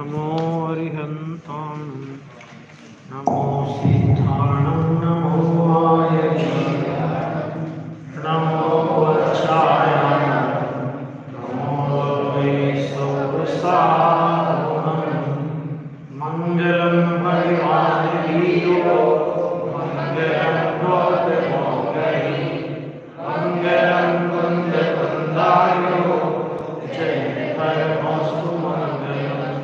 नमो अरिहन्तां नमो सिद्धाणं नमो वायव्याय नमो वज्राय नमो वैष्णवसारणं मङ्गलं भगवान् वीरो मङ्गलं गौतमोगै मङ्गलं कुन्दकुन्दाय जय परमस्तु मङ्गलम्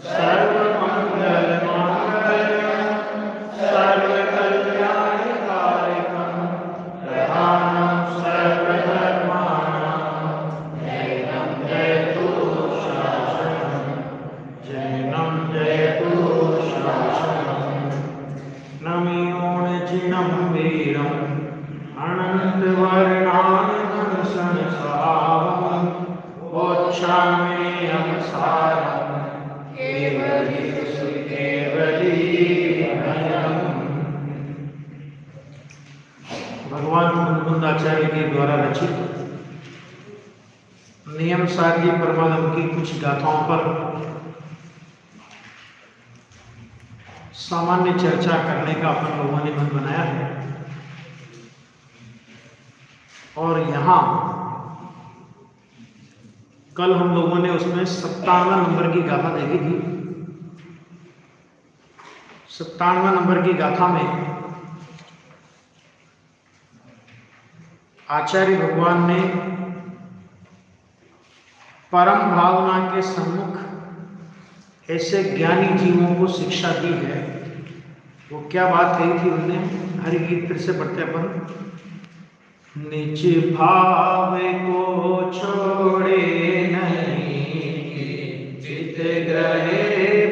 सर्वमङ्गलमाङ्गल्यं सर्वकल्याणकारिकं प्रधानं सर्वधर्माणां जयं जयतु शासनं जयं जयतु शासनं नमोऽर्जुनं वीरम् अनन्तवर्णानं संसारं वोच्छाम्यहं सारं केवलीभयम्। भगवान मुकुंदाचार्य के द्वारा रचित नियम सारगी परमागम की कुछ गाथाओं पर सामान्य चर्चा करने का अपन लोगों ने मन बनाया है और यहाँ कल हम लोगों ने उसमें 57 नंबर की गाथा देखी थी। 57 नंबर की गाथा में आचार्य भगवान ने परम भावना के सम्मुख ऐसे ज्ञानी जीवों को शिक्षा दी है। वो क्या बात कही थी उन्होंने? हरि गीत फिर से पढ़ते अपन। निज भाव को छोड़े नहीं चित ग्रहे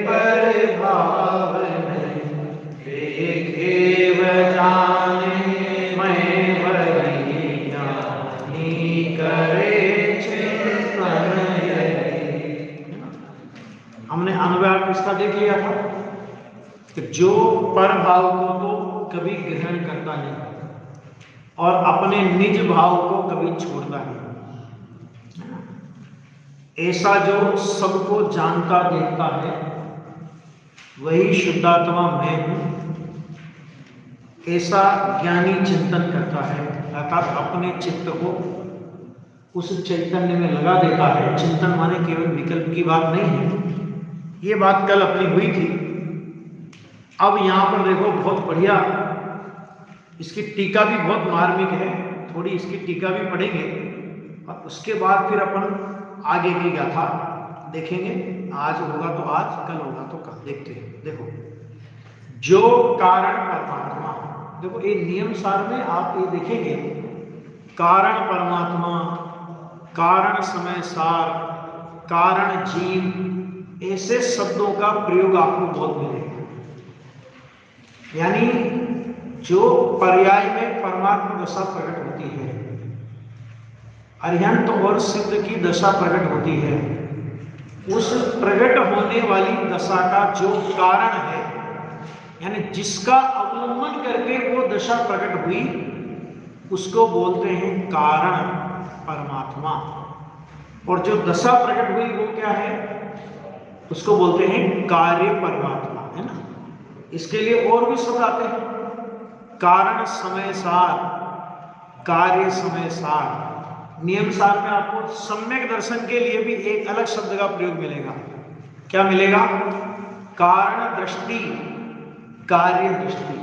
पर भाव नहीं देखे जाने मैं वही ज्ञानी करे चिंतन। हमने अनुवाद किसका देख लिया था कि जो पर भाव को तो कभी ग्रहण करता नहीं और अपने निज भाव को कभी छोड़ता नहीं, ऐसा जो सबको जानता देखता है वही शुद्धात्मा मैं हूं, ऐसा ज्ञानी चिंतन करता है अर्थात अपने चित्त को उस चैतन्य में लगा देता है। चिंतन माने केवल विकल्प की बात नहीं है। ये बात कल अपनी हुई थी। अब यहां पर देखो बहुत बढ़िया, इसकी टीका भी बहुत मार्मिक है, थोड़ी इसकी टीका भी पढ़ेंगे और उसके बाद फिर अपन आगे की गाथा देखेंगे। आज होगा तो आज, कल होगा तो कल, देखते हैं। देखो, जो कारण परमात्मा, देखो ये नियम सार में आप ये देखेंगे, कारण परमात्मा, कारण समय सार, कारण जीव, ऐसे शब्दों का प्रयोग आपको बहुत मिलेगा। यानी जो पर्याय में परमात्मा दशा प्रकट होती है, अरिहंत और सिद्ध की दशा प्रकट होती है, उस प्रकट होने वाली दशा का जो कारण है, यानी जिसका अवलंबन करके वो दशा प्रकट हुई, उसको बोलते हैं कारण परमात्मा। और जो दशा प्रकट हुई वो क्या है? उसको बोलते हैं कार्य परमात्मा, है ना। इसके लिए और भी शब्द आते हैं, कारण समय सार, कार्य समय सार। नियम सार में आपको सम्यक दर्शन के लिए भी एक अलग शब्द का प्रयोग मिलेगा। क्या मिलेगा? कारण दृष्टि, कार्य दृष्टि।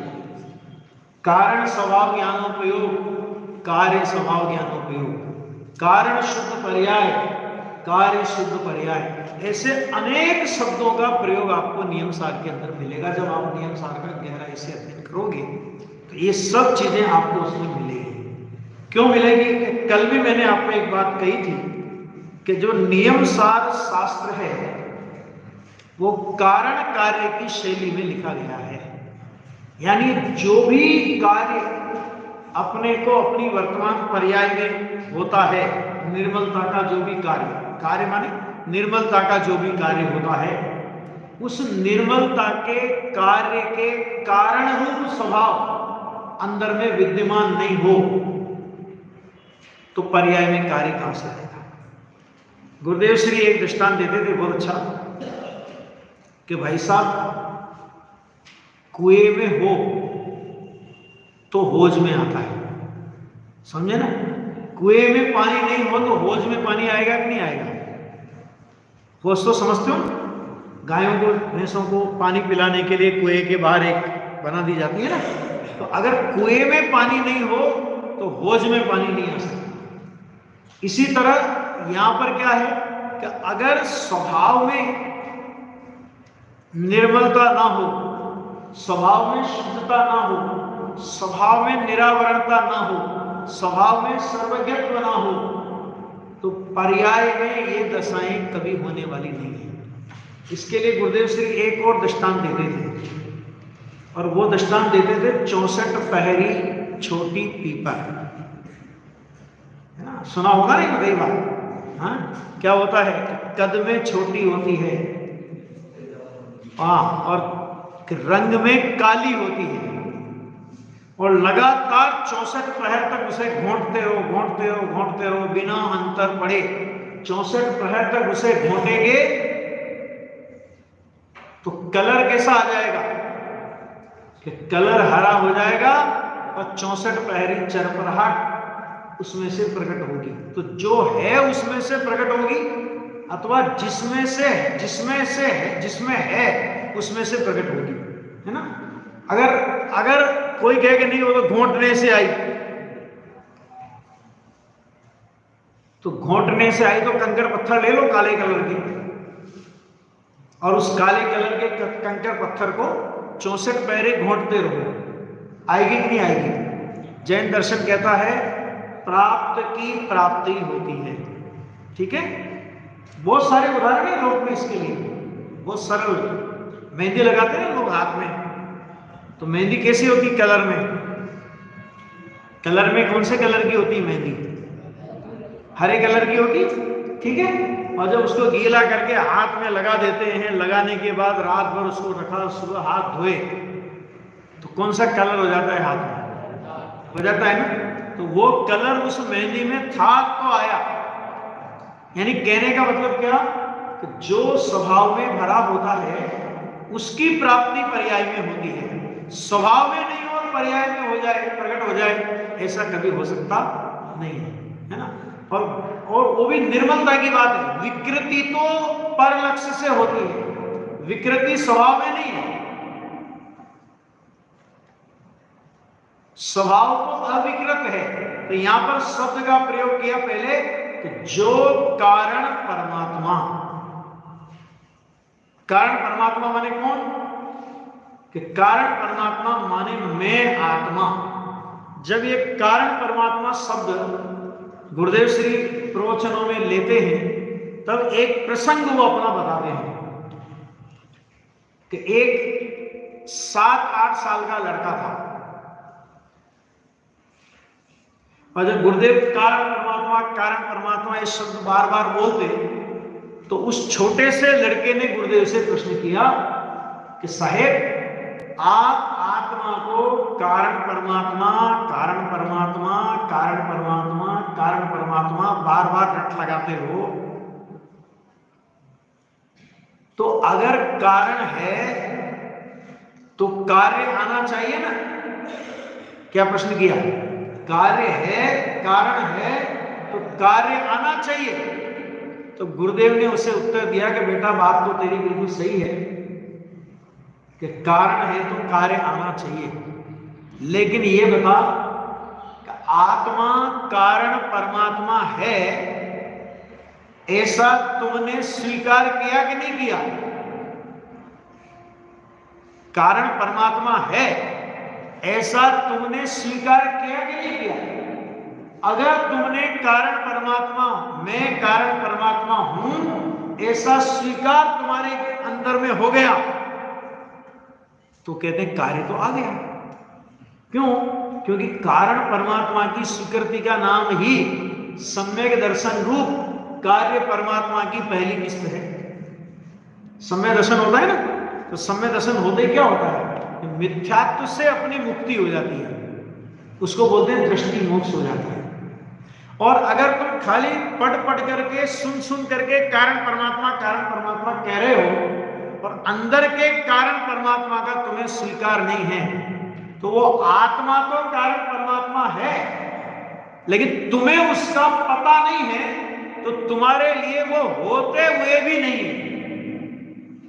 कारण स्वभाव ज्ञानोपयोग, कार्य स्वभाव ज्ञानोपयोग। कारण शुद्ध पर्याय, कार्य शुद्ध पर्याय। ऐसे अनेक शब्दों का प्रयोग आपको नियम सार के अंदर मिलेगा। जब आप नियम सार का गहराई से अध्ययन करोगे तो ये सब चीजें आपको उसमें मिलेगी। क्यों मिलेगी? कल भी मैंने आपको एक बात कही थी कि जो नियम सार शास्त्र है वो कारण कार्य की शैली में लिखा गया है। यानी जो भी कार्य अपने को अपनी वर्तमान पर्याय में होता है, निर्मलता का जो भी कार्य, कार्य माने निर्मलता का जो भी कार्य होता है, उस निर्मलता के कार्य के कारण रूप स्वभाव अंदर में विद्यमान नहीं हो तो पर्याय में कार्य कहां से आएगा? गुरुदेव श्री एक दृष्टांत देते थे बहुत अच्छा। कि भाई साहब कुएं में हो तो होज में आता है, समझे ना। कुएं में पानी नहीं हो तो होज में पानी आएगा कि नहीं आएगा? होज तो समझते हो, गायों को भैंसों को पानी पिलाने के लिए कुएं के बाहर एक बना दी जाती है ना। तो अगर कुएं में पानी नहीं हो तो होज में पानी नहीं आ सकता। इसी तरह यहां पर क्या है कि अगर स्वभाव में निर्मलता ना हो, स्वभाव में शुद्धता ना हो, स्वभाव में निरावरणता ना हो, स्वभाव में सर्वज्ञत्व ना हो, तो पर्याय में ये दशाएं कभी होने वाली नहीं है। इसके लिए गुरुदेव श्री एक और दृष्टांत देते थे, और वो दृष्टांत देते थे 64 पहरी छोटी पीपर, है ना, सुना होगा नहीं कई बार। हाँ, क्या होता है, कद में छोटी होती है, हाँ, और रंग में काली होती है, और लगातार 64 प्रहर तक उसे घोंटते रहो, घोंटते रहो, घोंटते रहो, बिना अंतर पड़े 64 प्रहर तक उसे घोंटेंगे तो कलर कैसा आ जाएगा कि कलर हरा हो जाएगा, और 64 प्रहरी चरपराहट उसमें से प्रकट होगी। तो जो है उसमें से प्रकट होगी, अथवा जिसमें है उसमें से प्रकट होगी, है ना। अगर कोई कहे कि नहीं वो तो घोंटने से आई, तो घोंटने से आई तो कंकड़ पत्थर ले लो काले कलर के, और उस काले कलर के कंकड़ पत्थर को 64 पहरे घोंटते रहो, आएगी कि नहीं आएगी? जैन दर्शन कहता है प्राप्त की प्राप्ति होती है। ठीक है, बहुत सारे उदाहरण है लोक में इसके लिए, बहुत सरल। मेहंदी लगाते हैं लोग हाथ में, तो मेहंदी कैसी होती? कलर में कौन से कलर की होती है मेहंदी? हरे कलर की होती, ठीक है। और जब उसको गीला करके हाथ में लगा देते हैं, लगाने के बाद रात भर उसको रखा, सुबह हाथ धोए तो कौन सा कलर हो जाता है? हाथ में हो जाता है ना। तो वो कलर उस मेहंदी में था तो आया, यानी कहने का मतलब क्या कि जो स्वभाव में भरा होता है उसकी प्राप्ति पर्याय में होती है। स्वभाव में नहीं हो पर्याय में हो जाए, प्रकट हो जाए, ऐसा कभी हो सकता नहीं है ना। और वो भी निर्मलता की बात है। विकृति तो पर लक्ष्य से होती है, विकृति स्वभाव में नहीं है। स्वभाव तो अविकृत है। तो यहां पर शब्द का प्रयोग किया पहले कि जो कारण परमात्मा, कारण परमात्मा माने कौन? कि कारण परमात्मा माने मैं आत्मा। जब ये कारण परमात्मा शब्द गुरुदेव श्री प्रवचनों में लेते हैं तब एक प्रसंग वो अपना बताते हैं कि एक 7-8 साल का लड़का था, और जब गुरुदेव कारण परमात्मा ये शब्द बार बार बोलते तो उस छोटे से लड़के ने गुरुदेव से प्रश्न किया कि साहेब, आप आत्मा को कारण परमात्मा बार बार रट लगाते हो, तो अगर कारण है तो कार्य आना चाहिए ना। क्या प्रश्न किया? कार्य है, कारण है तो कार्य आना चाहिए। तो गुरुदेव ने उसे उत्तर दिया कि बेटा बात तो तेरी बिल्कुल सही है कि कारण है तो कार्य आना चाहिए, लेकिन ये बता कि आत्मा कारण परमात्मा है ऐसा तुमने स्वीकार किया कि नहीं किया? कारण परमात्मा है ऐसा तुमने स्वीकार किया कि नहीं किया? अगर तुमने कारण परमात्मा, मैं कारण परमात्मा हूं ऐसा स्वीकार तुम्हारे अंदर में हो गया तो कहते हैं कार्य तो आ गया। क्यों? क्योंकि कारण परमात्मा की स्वीकृति का नाम ही सम्यक दर्शन रूप कार्य परमात्मा की पहली किस्त है। सम्यक दर्शन होता है ना, तो सम्यक दर्शन होते क्या होता है? मिथ्यात्व से अपनी मुक्ति हो जाती है, उसको बोलते हैं दृष्टि मोक्ष हो जाता है। और अगर तुम खाली पढ़ करके सुन करके कारण परमात्मा कह रहे हो और अंदर के कारण परमात्मा का तुम्हें स्वीकार नहीं है, तो वो आत्मा तो कारण परमात्मा है, लेकिन तुम्हें उसका पता नहीं है, तो तुम्हारे लिए वो होते हुए भी नहीं है।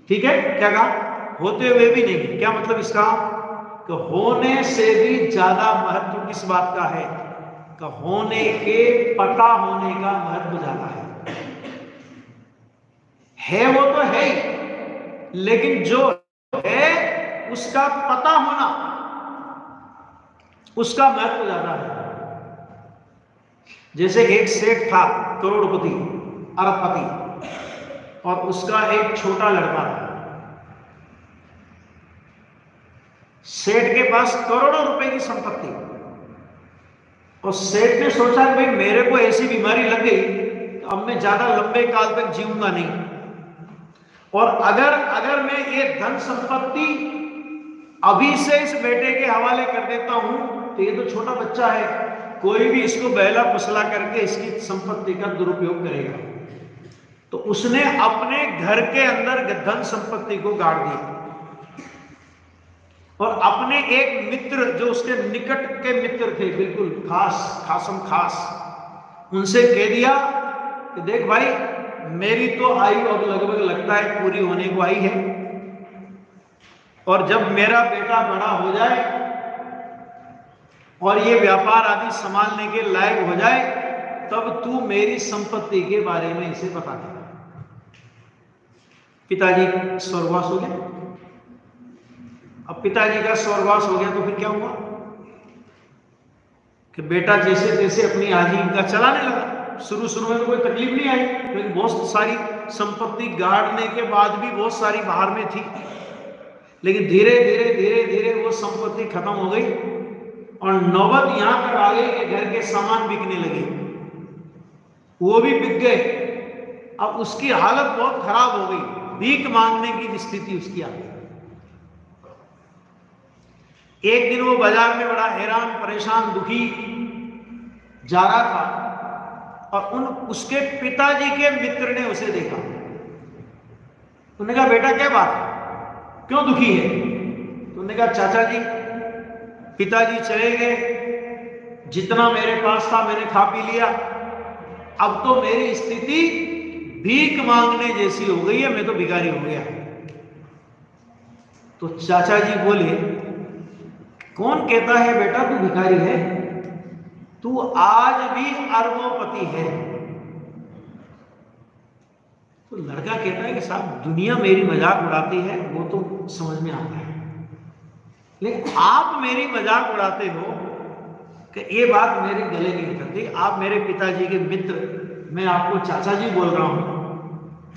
ठीक है, क्या कहा? होते हुए भी नहीं। क्या मतलब इसका? कि होने से भी ज्यादा महत्व किस बात का है? कि होने के पता होने का महत्व ज्यादा है वो तो है ही, लेकिन जो है उसका पता होना, उसका महत्व ज्यादा है। जैसे एक सेठ था, करोड़पति, अरबपति, और उसका एक छोटा लड़का था। सेठ के पास करोड़ों रुपए की संपत्ति, और सेठ ने सोचा कि भाई मेरे को ऐसी बीमारी लग गई तो अब मैं ज्यादा लंबे काल तक जीऊंगा नहीं, और अगर मैं ये धन संपत्ति अभी से इस बेटे के हवाले कर देता हूं तो ये तो छोटा बच्चा है, कोई भी इसको बहला फुसला करके इसकी संपत्ति का दुरुपयोग करेगा। तो उसने अपने घर के अंदर धन संपत्ति को गाड़ दिया, और अपने एक मित्र जो उसके निकट के मित्र थे, बिल्कुल खासम खास, उनसे कह दिया कि देख भाई, मेरी तो आयु अब लगभग लगता है पूरी होने को आई है, और जब मेरा बेटा बड़ा हो जाए और ये व्यापार आदि संभालने के लायक हो जाए, तब तू मेरी संपत्ति के बारे में इसे बता दे। पिताजी स्वर्गवास हो गया। अब पिताजी का स्वर्गवास हो गया तो फिर क्या हुआ कि बेटा जैसे तैसे अपनी आजीविका चलाने लगा। शुरू में तो कोई तकलीफ नहीं आई, क्योंकि बहुत सारी संपत्ति गाड़ने के बाद भी बहुत सारी बाहर में थी, लेकिन धीरे धीरे वो संपत्ति खत्म हो गई, और नौबत यहां तक आ गई कि घर के सामान बिकने लगे, वो भी बिक गए। अब उसकी हालत बहुत खराब हो गई, भीख मांगने की स्थिति उसकी आ गई। एक दिन वो बाजार में बड़ा हैरान परेशान दुखी जा रहा था, और उसके पिताजी के मित्र ने उसे देखा। उन्होंने कहा बेटा क्या बात है, क्यों दुखी है? तो उन्होंने कहा चाचा जी, पिताजी चले गए, जितना मेरे पास था मैंने खा पी लिया, अब तो मेरी स्थिति भीख मांगने जैसी हो गई है, मैं तो भिखारी हो गया। तो चाचा जी बोले, कौन कहता है बेटा तू भिखारी है? तू आज भी अरबोपति है। तो लड़का कहता है कि साहब दुनिया मेरी मजाक उड़ाती है, वो तो समझ में आता है, लेकिन आप मेरी मजाक उड़ाते हो कि ये बात मेरे गले नहीं उतरती। आप मेरे पिताजी के मित्र, मैं आपको चाचा जी बोल रहा हूं,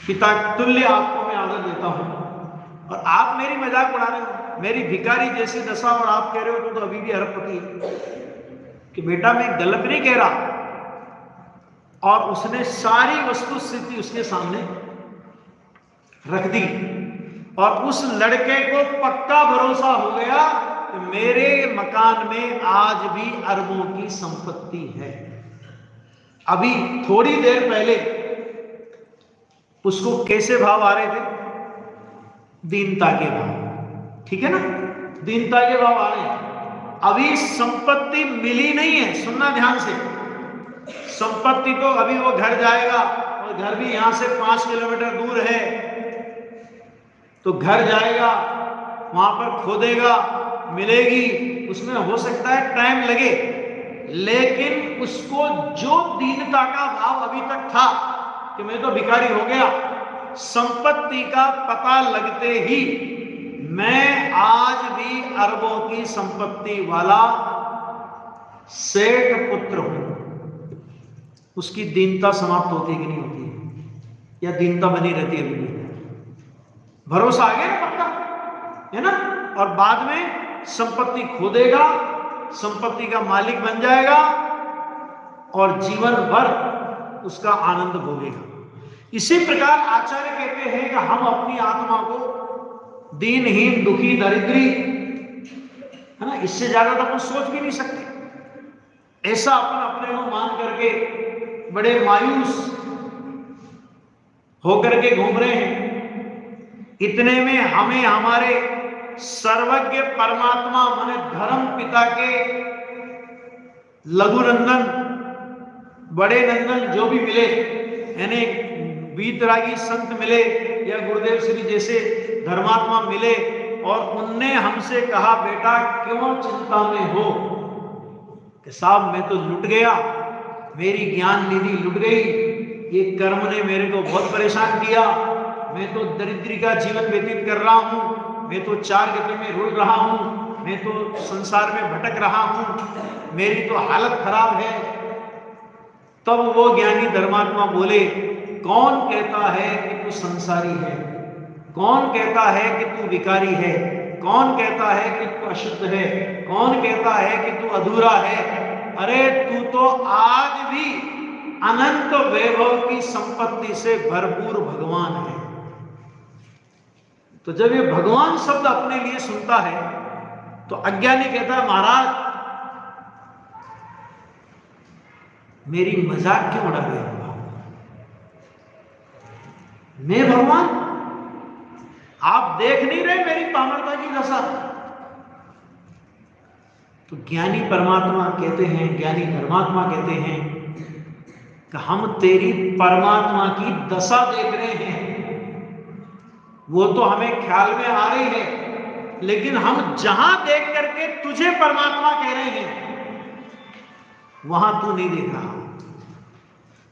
पिता तुल्य आपको मैं आदर देता हूं, और आप मेरी मजाक उड़ा रहे हो, मेरी भिखारी जैसी दशा, और आप कह रहे हो तो अभी भी अरबपति है। कि बेटा मैं गलत नहीं कह रहा। और उसने सारी वस्तु स्थिति उसके सामने रख दी, और उस लड़के को पक्का भरोसा हो गया कि मेरे मकान में आज भी अरबों की संपत्ति है। अभी थोड़ी देर पहले उसको कैसे भाव आ रहे थे? दीनता के भाव, ठीक है ना, दीनता के भाव आ रहे हैं। अभी संपत्ति मिली नहीं है, सुनना ध्यान से। संपत्ति तो अभी वो घर जाएगा, और घर भी यहां से 5 किलोमीटर दूर है, तो घर जाएगा, वहां पर खोदेगा, मिलेगी, उसमें हो सकता है टाइम लगे, लेकिन उसको जो दीनता का भाव अभी तक था कि मैं तो भिखारी हो गया, संपत्ति का पता लगते ही मैं आज भी अरबों की संपत्ति वाला सेठ पुत्र हूं, उसकी दीनता समाप्त होती है कि नहीं होती है, या दीनता बनी रहती है? अभी भरोसा आ गया ना पक्का, है ना। और बाद में संपत्ति खो देगा, संपत्ति का मालिक बन जाएगा, और जीवन भर उसका आनंद भोगेगा। इसी प्रकार आचार्य कहते हैं कि हम अपनी आत्मा को दीनहीन, दुखी, दरिद्री, है ना, इससे ज्यादा तो अपन सोच भी नहीं सकते। ऐसा अपन अपने को मान करके बड़े मायूस होकर के घूम रहे हैं। इतने में हमें हमारे सर्वज्ञ परमात्मा माने धर्म पिता के लघु नंदन, बड़े नंदन जो भी मिले, यानी वीतरागी संत मिले या गुरुदेव श्री जैसे धर्मात्मा मिले, और उनने हमसे कहा बेटा क्यों चिंता में हो, कि साहब मैं तो लुट गया, मेरी ज्ञान निधि लुट गई, ये कर्म ने मेरे को बहुत परेशान किया, मैं तो दरिद्री का जीवन व्यतीत कर रहा हूं, मैं तो चार गति में रुल रहा हूं, मैं तो संसार में भटक रहा हूं, मेरी तो हालत खराब है। तब वो ज्ञानी धर्मात्मा बोले कौन कहता है कि तू संसारी है, कौन कहता है कि तू विकारी है, कौन कहता है कि तू अशुद्ध है, कौन कहता है कि तू अधूरा है, अरे तू तो आज भी अनंत वैभव की संपत्ति से भरपूर भगवान है। तो जब ये भगवान शब्द अपने लिए सुनता है तो अज्ञानी कहता है महाराज मेरी मजाक क्यों उड़ा रहे हो, मैं भगवान, आप देख नहीं रहे मेरी पामरता की दशा। तो ज्ञानी परमात्मा कहते हैं, ज्ञानी धर्मात्मा कहते हैं कि हम तेरी परमात्मा की दशा देख रहे हैं, वो तो हमें ख्याल में आ रही है, लेकिन हम जहां देख करके तुझे परमात्मा कह रहे हैं वहां तू नहीं देख रहा,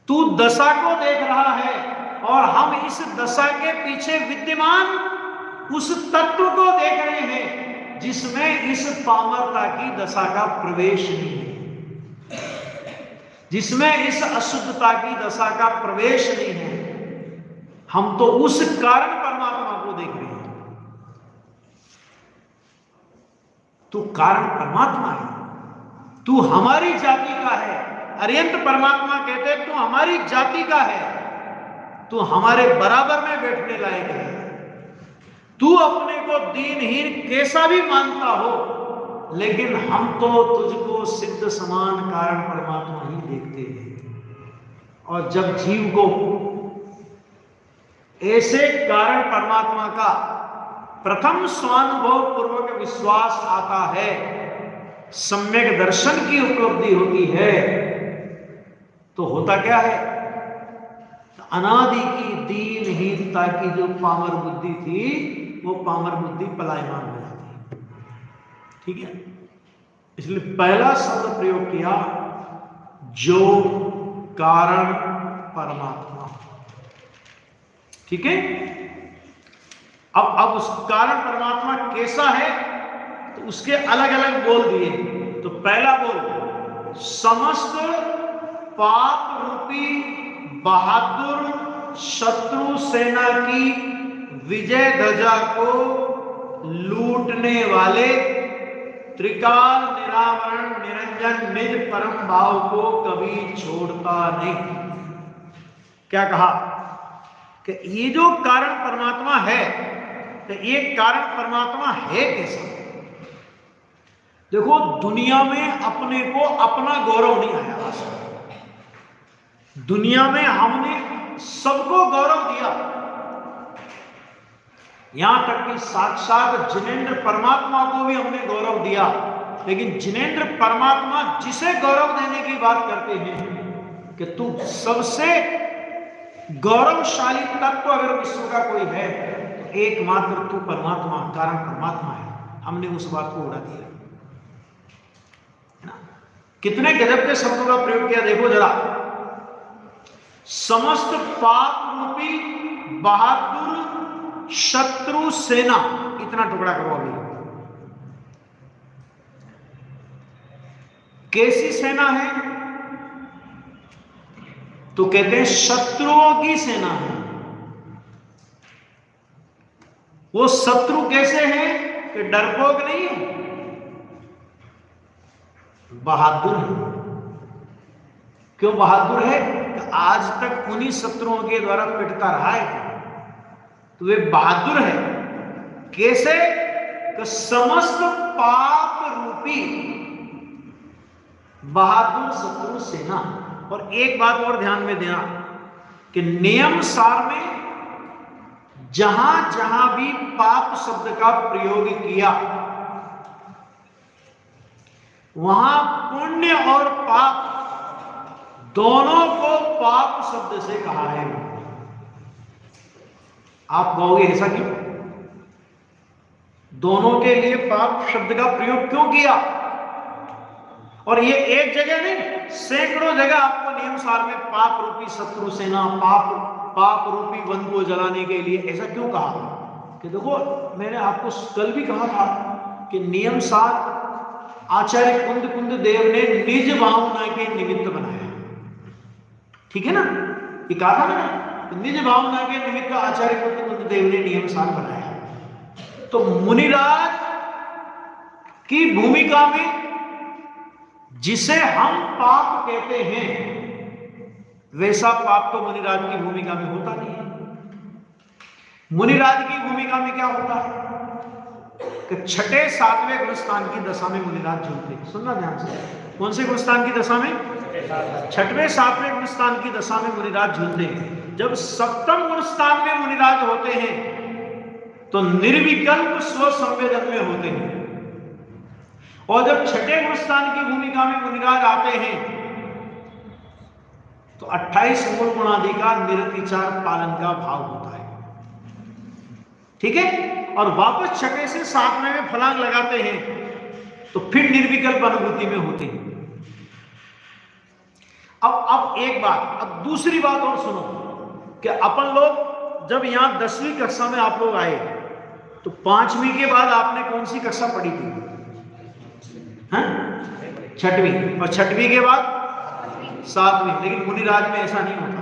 तू दशा को देख रहा है, और हम इस दशा के पीछे विद्यमान उस तत्व को देख रहे हैं जिसमें इस पामरता की दशा का प्रवेश नहीं है, जिसमें इस अशुद्धता की दशा का प्रवेश नहीं है। हम तो उस कारण परमात्मा को देख रहे हैं। तू कारण परमात्मा है, तू हमारी जाति का है। अरिहंत परमात्मा कहते तू हमारी जाति का है, तू हमारे बराबर में बैठने लायक है। तू अपने को दीनहीन कैसा भी मानता हो, लेकिन हम तो तुझको सिद्ध समान कारण परमात्मा ही देखते हैं। और जब जीव को ऐसे कारण परमात्मा का प्रथम स्वानुभव पूर्वक विश्वास आता है, सम्यक दर्शन की उपलब्धि होती है, तो होता क्या है, अनादि की दीनहीनता की जो पामर बुद्धि थी वो पामर बुद्धि पलायमान हो जाती है। ठीक है, इसलिए पहला शब्द प्रयोग किया जो कारण परमात्मा। ठीक है, अब उस कारण परमात्मा कैसा है तो उसके अलग अलग बोल दिए। तो पहला बोल समस्त पाप रूपी बहादुर शत्रु सेना की विजय ध्वजा को लूटने वाले त्रिकाल निरावरण निरंजन निज परम भाव को कभी छोड़ता नहीं। क्या कहा कि ये जो कारण परमात्मा है, तो ये कारण परमात्मा है कैसा? देखो, दुनिया में अपने को अपना गौरव नहीं आया। दुनिया में हमने सबको गौरव दिया, यहां तक कि साक्षात जिनेंद्र परमात्मा को भी हमने गौरव दिया। लेकिन जिनेंद्र परमात्मा जिसे गौरव देने की बात करते हैं कि तू सबसे गौरवशाली तत्व अगर विश्व का कोई है तो एकमात्र तू परमात्मा, कारण परमात्मा है। हमने उस बात को उड़ा दिया। कितने गजब के शब्दों का प्रयोग किया देखो जरा। समस्त पाप रूपी बहादुर शत्रु सेना, इतना टुकड़ा करो अभी। कैसी सेना है? तो कहते हैं शत्रुओं की सेना है। वो शत्रु कैसे हैं कि डरपोक नहीं है, बहादुर है। क्यों बहादुर है? कि आज तक उन्हीं शत्रुओं के द्वारा पिटता रहा है, तो वे बहादुर है। कैसे? कि समस्त पाप रूपी बहादुर शत्रु सेना। और एक बात और ध्यान में देना कि नियम सार में जहां जहां भी पाप शब्द का प्रयोग किया वहां पुण्य और पाप दोनों को पाप शब्द से कहा है। आप कहोगे ऐसा क्यों? दोनों के लिए पाप शब्द का प्रयोग क्यों किया? और ये एक जगह नहीं, सैकड़ों जगह आपको नियम सार में पाप रूपी शत्रु सेना, पाप रूपी वन को जलाने के लिए ऐसा क्यों कहा? कि देखो, मैंने आपको कल भी कहा था कि नियम सार आचार्य कुंद देव ने निज भावना के निमित्त बनाया। ठीक है ना, ये कहा था ना, निज भावना के निमित्त आचार्य कुंद देव ने नियम सार बनाया। तो मुनिराज की भूमिका में जिसे हम पाप कहते हैं वैसा पाप तो मुनिराज की भूमिका में होता नहीं है। मुनिराज की भूमिका में क्या होता है कि छठे सातवें गुणस्थान की दशा में मुनिराज झूलते। सुनना ध्यान से, कौन से गुणस्थान की दशा में? छठवें सातवें गुणस्थान की दशा में मुनिराज झूलते हैं। जब सप्तम गुणस्थान में मुनिराज होते हैं तो निर्विकल्प स्व संवेदन में होते हैं, और जब छठे गुणस्थान की भूमिका में मुनिराज आते हैं तो 28 मूल गुणादि का निरतिचार पालन का भाव होता है। ठीक है, और वापस छठे से सातवें में फलांग लगाते हैं तो फिर निर्विकल्प अनुभूति में होते हैं। अब एक बात, अब दूसरी बात और सुनो कि अपन लोग जब यहां 10वीं कक्षा में आप लोग आए तो 5वीं के बाद आपने कौन सी कक्षा पढ़ी थी? छठवीं, और छठवीं के बाद 7वीं। लेकिन मुनिराज में ऐसा नहीं होता।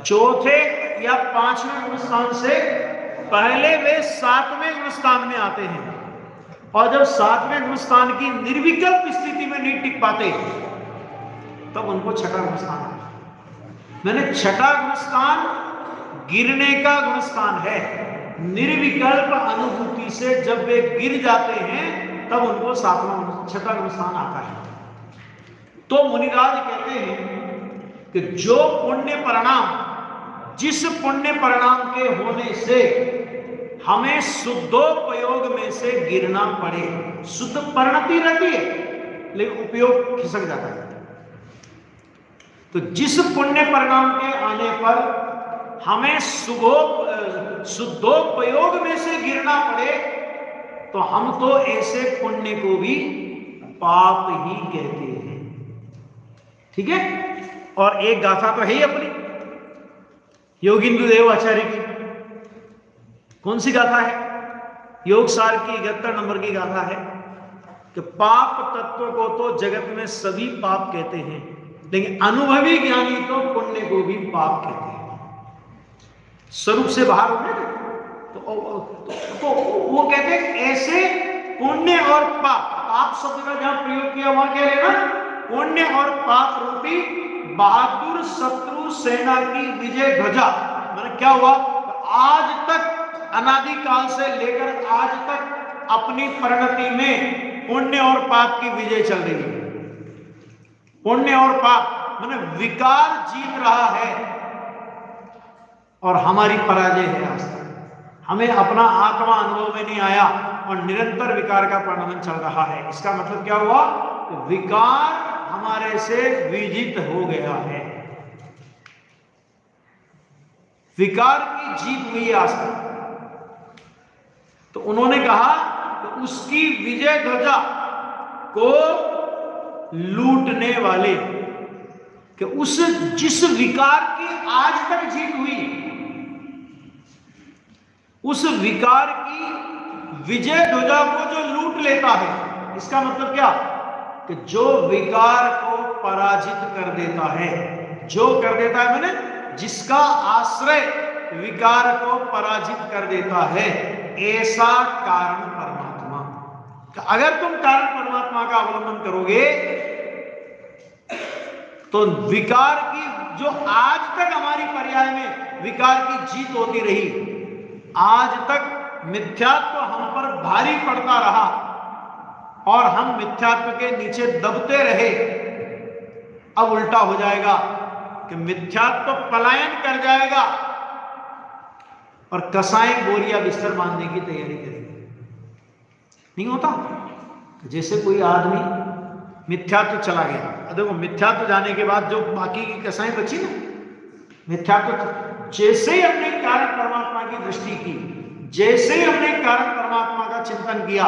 चौथे या 5वें गुणस्थान से पहले वे 7वें गुणस्थान में आते हैं, और जब 7वें गुणस्थान की निर्विकल्प स्थिति में नहीं टिक पाते तब उनको छठा गुणस्थान है। मैंने छठा गुणस्थान गिरने का गुणस्थान है। निर्विकल्प अनुभूति से जब वे गिर जाते हैं तब उनको छठा गुणस्थान आता है। तो मुनिराज कहते हैं कि जो पुण्य परिणाम, जिस पुण्य परिणाम के होने से हमें शुद्धोपयोग में से गिरना पड़े, शुद्ध परिणति रहती है लेकिन उपयोग खिसक जाता है, तो जिस पुण्य परिणाम के आने पर हमें शुद्धोपयोग में से गिरना पड़े तो हम तो ऐसे पुण्य को भी पाप ही कहते हैं। ठीक है, और एक गाथा तो है ही अपनी योगिंद्र देव आचार्य की। कौन सी गाथा है? योग सार की 71 नंबर की गाथा है कि पाप तत्व को तो जगत में सभी पाप कहते हैं, लेकिन अनुभवी ज्ञानी तो पुण्य को भी पाप कहते हैं। स्वरूप से बाहर हो गए तो वो कहते हैं ऐसे पुण्य और पाप शब्द का जहां प्रयोग किया वहां क्या लेना? पुण्य और पाप रूपी बहादुर शत्रु सेना की विजय ध्वजा। मैंने क्या हुआ? आज तक अनादिकाल से लेकर आज तक अपनी परिणति में पुण्य और पाप की विजय चल रही है। पुण्य और पाप मैंने विकार जीत रहा है और हमारी पराजय है। आज तक हमें अपना आत्मा अनुभव में नहीं आया और निरंतर विकार का परिणमन चल रहा है। इसका मतलब क्या हुआ? विकार हमारे से विजित हो गया है, विकार की जीत हुई आज तक। तो उन्होंने कहा कि उसकी विजय ध्वजा को लूटने वाले, कि उस जिस विकार की आज तक जीत हुई, उस विकार की विजय ध्वजा को जो लूट लेता है, इसका मतलब क्या? कि जो विकार को पराजित कर देता है, जो कर देता है मैंने जिसका आश्रय विकार को पराजित कर देता है, ऐसा कारण परमात्मा। अगर तुम कारण परमात्मा का अवलंबन करोगे तो विकार की जो आज तक हमारी पर्याय में विकार की जीत होती रही, आज तक मिथ्यात्व हम पर भारी पड़ता रहा और हम मिथ्यात्व के नीचे दबते रहे। अब उल्टा हो जाएगा कि मिथ्यात्व पलायन कर जाएगा और कसाई बोरिया बिस्तर बांधने की तैयारी करेंगे। नहीं होता? जैसे कोई आदमी मिथ्यात्व चला गया, देखो मिथ्यात्व जाने के बाद जो बाकी की कसाई बची ना, मिथ्यात्व जैसे ही हमने कारण परमात्मा की दृष्टि की, जैसे ही हमने कारण परमात्मा का चिंतन किया,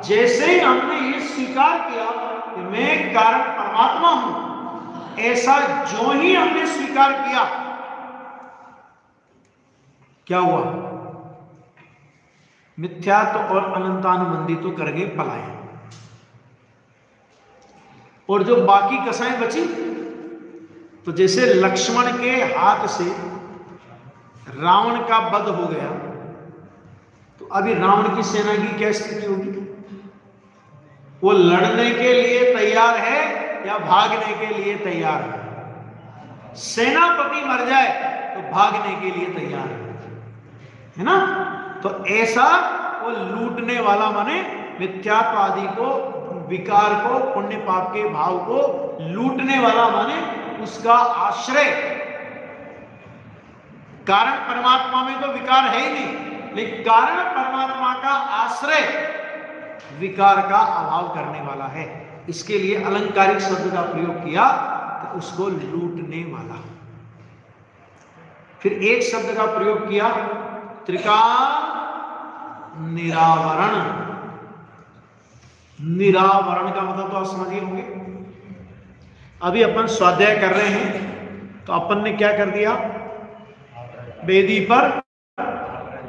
जैसे ही हमने ये स्वीकार किया कि मैं कारण परमात्मा हूं, ऐसा जो ही हमने स्वीकार किया, क्या हुआ? मिथ्यात्व और अनंतानुबंधी तो कर गए पलायन, और जो बाकी कसाएं बची, तो जैसे लक्ष्मण के हाथ से रावण का वध हो गया, तो अभी रावण की सेना की क्या स्थिति होगी? वो लड़ने के लिए तैयार है या भागने के लिए तैयार है? सेनापति मर जाए तो भागने के लिए तैयार है ना? तो ऐसा वो लूटने वाला, माने मिथ्यात्व आदि को, विकार को, पुण्य पाप के भाव को लूटने वाला, माने उसका आश्रय। कारण परमात्मा में तो विकार है ही नहीं, लेकिन कारण परमात्मा का आश्रय विकार का अभाव करने वाला है। इसके लिए अलंकारिक शब्द का प्रयोग किया, तो उसको लूटने वाला। फिर एक शब्द का प्रयोग किया, त्रिकाल निरावरण। निरावरण का मतलब तो आप समझिए होंगे। अभी अपन स्वाध्याय कर रहे हैं, तो अपन ने क्या कर दिया? वेदी पर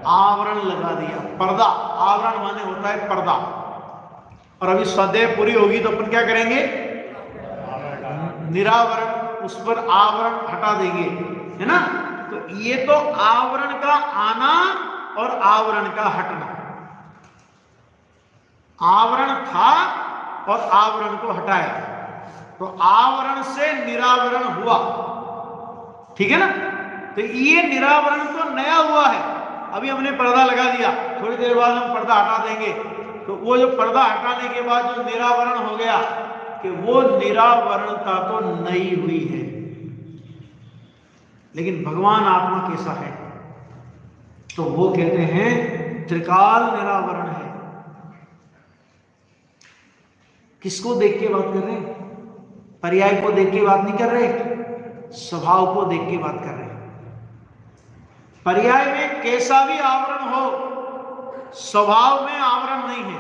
आवरण लगा दिया, पर्दा। आवरण माने होता है पर्दा। और अभी स्वाध्याय पूरी होगी तो अपन क्या करेंगे? निरावरण, उस पर आवरण हटा देंगे, है ना? तो ये तो आवरण का आना और आवरण का हटना। आवरण था और आवरण को हटाया, तो आवरण से निरावरण हुआ, ठीक है ना? तो ये निरावरण तो नया हुआ है। अभी हमने पर्दा लगा दिया, थोड़ी देर बाद हम पर्दा हटा देंगे, तो वो जो पर्दा हटाने के बाद जो निरावरण हो गया, कि वो निरावरणता तो नई हुई है। लेकिन भगवान आत्मा कैसा है? तो वो कहते हैं त्रिकाल निरावरण है। किसको देख के बात कर रहे हैं? पर्याय को देख के बात नहीं कर रहे, स्वभाव को देख के बात कर रहे हैं। पर्याय में कैसा भी आवरण हो, स्वभाव में आवरण नहीं है।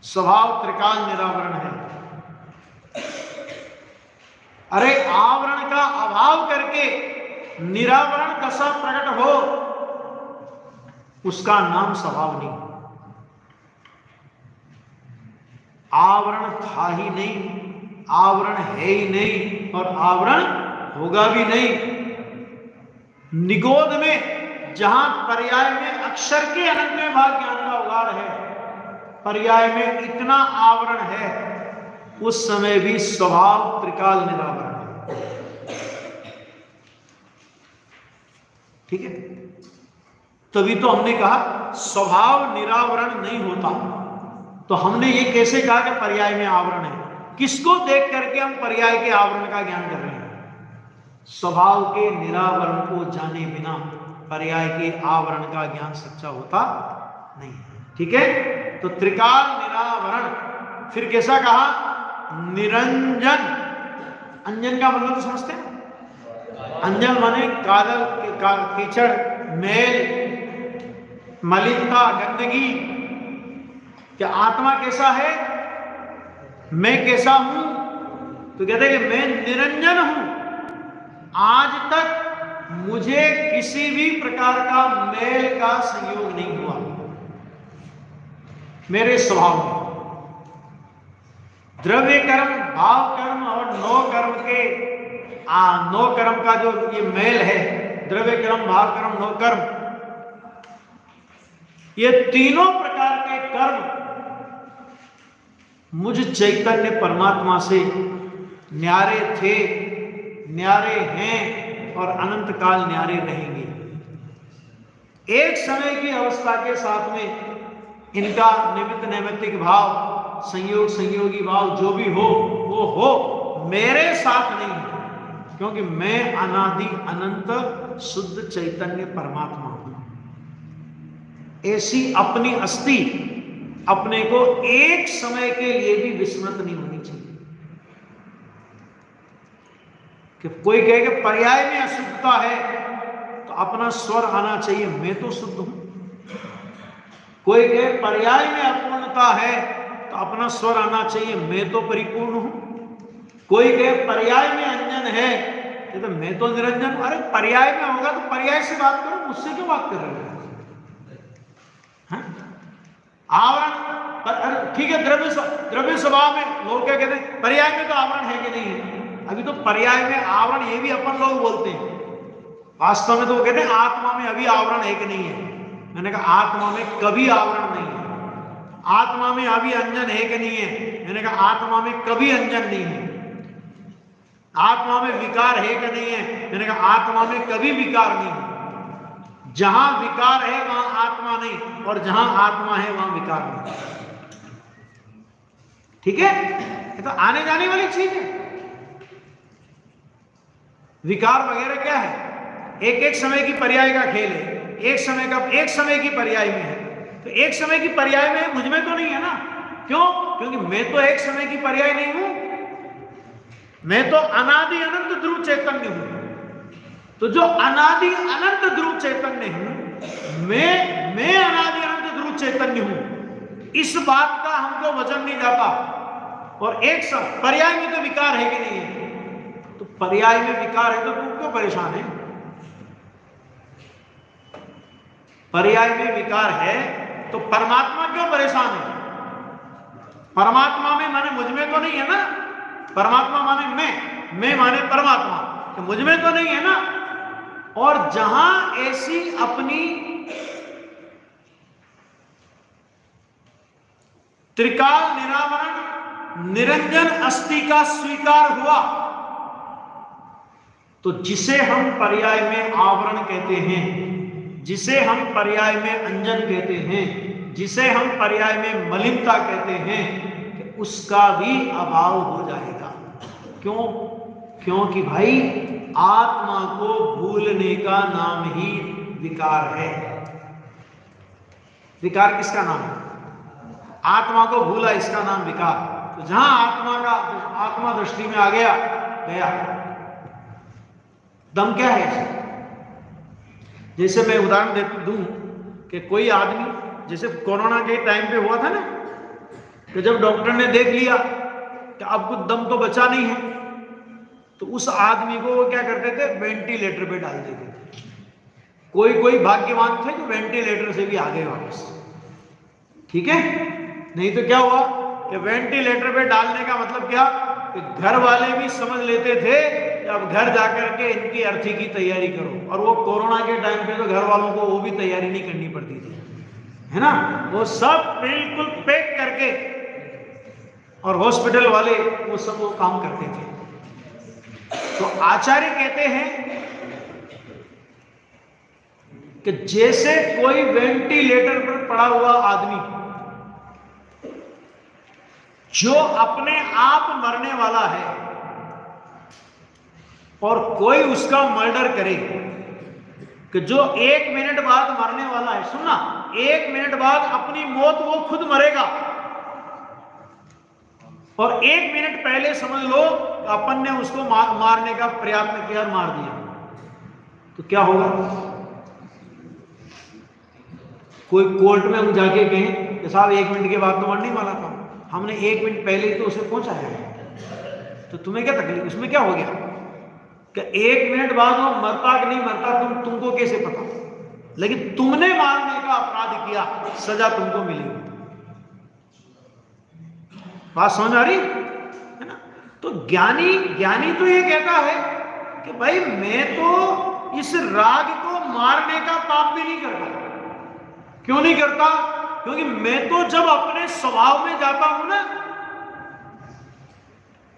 स्वभाव त्रिकाल निरावरण है। अरे आवरण का अभाव करके निरावरण दशा प्रकट हो, उसका नाम स्वभाव नहीं। आवरण था ही नहीं, आवरण है ही नहीं, और आवरण होगा भी नहीं। निगोद में जहां पर्याय में अक्षर के अनंत भाग ज्ञान का उगाड़ है, पर्याय में इतना आवरण है, उस समय भी स्वभाव त्रिकाल निरावरण है। ठीक है? तभी तो हमने कहा स्वभाव निरावरण नहीं होता। तो हमने ये कैसे कहा कि पर्याय में आवरण है? किसको देख करके हम पर्याय के आवरण का ज्ञान कर रहे हैं? स्वभाव के निरावरण को जाने बिना पर्याय के आवरण का ज्ञान सच्चा होता नहीं। ठीक है? तो त्रिकाल निरावरण। फिर कैसा कहा? निरंजन। अंजन का मतलब तो समझते हैं? अंजन माने कादल, कीचड़, मैल, मलिनता, गंदगी। क्या आत्मा कैसा है? मैं कैसा हूं? तो कहते हैं कि मैं निरंजन हूं। आज तक मुझे किसी भी प्रकार का मैल का संयोग नहीं हुआ मेरे स्वभाव में। द्रव्य कर्म, भाव कर्म और नौ कर्म के नौ कर्म का जो ये मैल है, द्रव्य कर्म, भाव कर्म, नौ कर्म, ये तीनों प्रकार के कर्म मुझ चैतन्य परमात्मा से न्यारे थे, न्यारे हैं और अनंत काल न्यारे रहेंगे। एक समय की अवस्था के साथ में इनका निमित्त नैमित्तिक भाव, संयोग संयोगी भाव जो भी हो वो हो, मेरे साथ नहीं है, क्योंकि मैं अनादि अनंत शुद्ध चैतन्य परमात्मा हूं। ऐसी अपनी अस्थि अपने को एक समय के लिए भी विस्मृत नहीं होनी चाहिए कि कोई कहे कि पर्याय में अशुद्धता है तो अपना स्वर आना चाहिए, मैं तो शुद्ध हूं। कोई कहे पर्याय में अपूर्णता है तो अपना स्वर आना चाहिए, मैं तो परिपूर्ण हूं। कोई कहे पर्याय में अंजन है तो मैं तो निरंजन हूं। अरे पर्याय में होगा तो पर्याय से बात करो, मुझसे क्यों बात कर रहे हो? आवरण ठीक है, द्रव्य स्वभाव में लोग क्या कहते हैं, पर्याय में तो आवरण है कि नहीं है? अभी तो पर्याय में आवरण ये भी अपन लोग बोलते हैं, वास्तव में तो वो कहते हैं आत्मा में अभी आवरण है कि नहीं है। मैंने कहा आत्मा में कभी आवरण नहीं है। आत्मा में अभी अंजन है कि नहीं है? मैंने कहा आत्मा में कभी अंजन नहीं है। आत्मा में विकार है कि नहीं है? मैंने कहा आत्मा में कभी विकार नहीं है। जहां विकार है वहां आत्मा नहीं, और जहां आत्मा है वहां विकार नहीं। ठीक है, ये तो आने जाने वाली चीज है। विकार वगैरह क्या है? एक एक समय की पर्याय का खेल है। एक समय की पर्याय में है, तो एक समय की पर्याय में मुझ में तो नहीं है ना। क्यों? क्योंकि मैं तो एक समय की पर्याय नहीं हूं, मैं तो अनादि अनंत ध्रुव चैतन्य हूं। तो जो अनादि अनंत ध्रुव चैतन्य हूं, मैं अनादि अनंत ध्रुव चैतन्य हूं, इस बात का हमको वजन नहीं जाता। और एक सब पर्याय में तो विकार है कि नहीं है? तो पर्याय में विकार है तो तू क्यों परेशान है? पर्याय में विकार है तो परमात्मा क्यों परेशान है? परमात्मा में माने मुझ में तो नहीं है ना। परमात्मा माने मैं माने परमात्मा, तो मुझ में तो नहीं है ना। और जहां ऐसी अपनी त्रिकाल निरावरण निरंजन अस्थि का स्वीकार हुआ, तो जिसे हम पर्याय में आवरण कहते हैं, जिसे हम पर्याय में अंजन कहते हैं, जिसे हम पर्याय में मलिनता कहते हैं, उसका भी अभाव हो जाएगा। क्यों? क्योंकि भाई आत्मा को भूलने का नाम ही विकार है। विकार किसका नाम है? आत्मा को भूला, इसका नाम विकार। तो जहां आत्मा दृष्टि में आ गया, दम क्या है? जैसे मैं उदाहरण दूं कि कोई आदमी, जैसे कोरोना के टाइम पे हुआ था ना, कि जब डॉक्टर ने देख लिया कि अब कुछ दम तो बचा नहीं है, तो उस आदमी को वो क्या करते थे, वेंटिलेटर पे डाल देते थे। कोई भाग्यवान थे जो वेंटिलेटर से भी आ गए वापस। ठीक है, नहीं तो क्या हुआ कि वेंटिलेटर पे डालने का मतलब क्या कि घर वाले भी समझ लेते थे कि अब घर जाकर के इनकी अर्थी की तैयारी करो। और वो कोरोना के टाइम पे तो घर वालों को वो भी तैयारी नहीं करनी पड़ती थी, है ना। वो सब बिल्कुल पैक करके, और हॉस्पिटल वाले वो सब वो काम करते थे। तो आचार्य कहते हैं कि जैसे कोई वेंटिलेटर पर पड़ा हुआ आदमी जो अपने आप मरने वाला है और कोई उसका मर्डर करे, कि जो 1 मिनट बाद मरने वाला है, सुनना, 1 मिनट बाद अपनी मौत वो खुद मरेगा, और 1 मिनट पहले समझ लो अपन ने उसको मारने का प्रयत्न किया, मार दिया, तो क्या होगा? कोई कोर्ट में हम जाके कहें कि साहब 1 मिनट के बाद तो मरने वाला था, हमने 1 मिनट पहले ही तो उसे पहुंचाया है, तो तुम्हें क्या तकलीफ? उसमें क्या हो गया कि 1 मिनट बाद वो मरता कि नहीं मरता तुमको कैसे पता? लेकिन तुमने मारने का अपराध किया, सजा तुमको मिलेगी। बात समझ आ रही है ना? तो ज्ञानी तो ये कहता है कि भाई मैं तो इस राग को मारने का पाप भी नहीं करता। क्यों नहीं करता? क्योंकि मैं तो जब अपने स्वभाव में जाता हूं ना,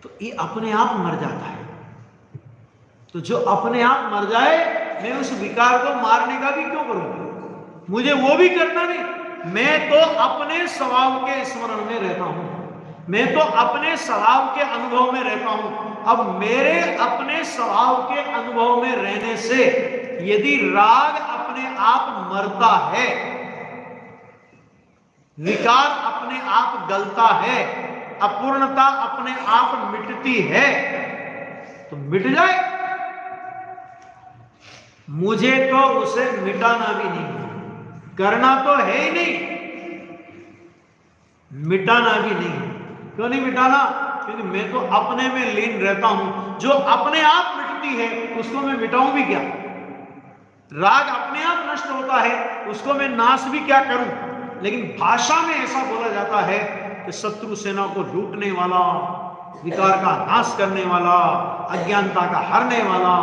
तो ये अपने आप मर जाता है। तो जो अपने आप मर जाए, मैं उस विकार को मारने का भी क्यों करूंगा? मुझे वो भी करना नहीं। मैं तो अपने स्वभाव के स्मरण में रहता हूं, मैं तो अपने स्वभाव के अनुभव में रहता हूं। अब मेरे अपने स्वभाव के अनुभव में रहने से यदि राग अपने आप मरता है, विकार अपने आप गलता है, अपूर्णता अपने आप मिटती है, तो मिट जाए। मुझे तो उसे मिटाना भी नहीं, करना तो है ही नहीं, मिटाना भी नहीं। क्यों नहीं मिटाना? क्योंकि मैं तो अपने में लीन रहता हूं। जो अपने आप मिटती है उसको मैं मिटाऊं भी क्या? राग अपने आप नष्ट होता है, उसको मैं नाश भी क्या करूं? लेकिन भाषा में ऐसा बोला जाता है कि शत्रु सेना को लूटने वाला, विकार का नाश करने वाला, अज्ञानता का हरने वाला।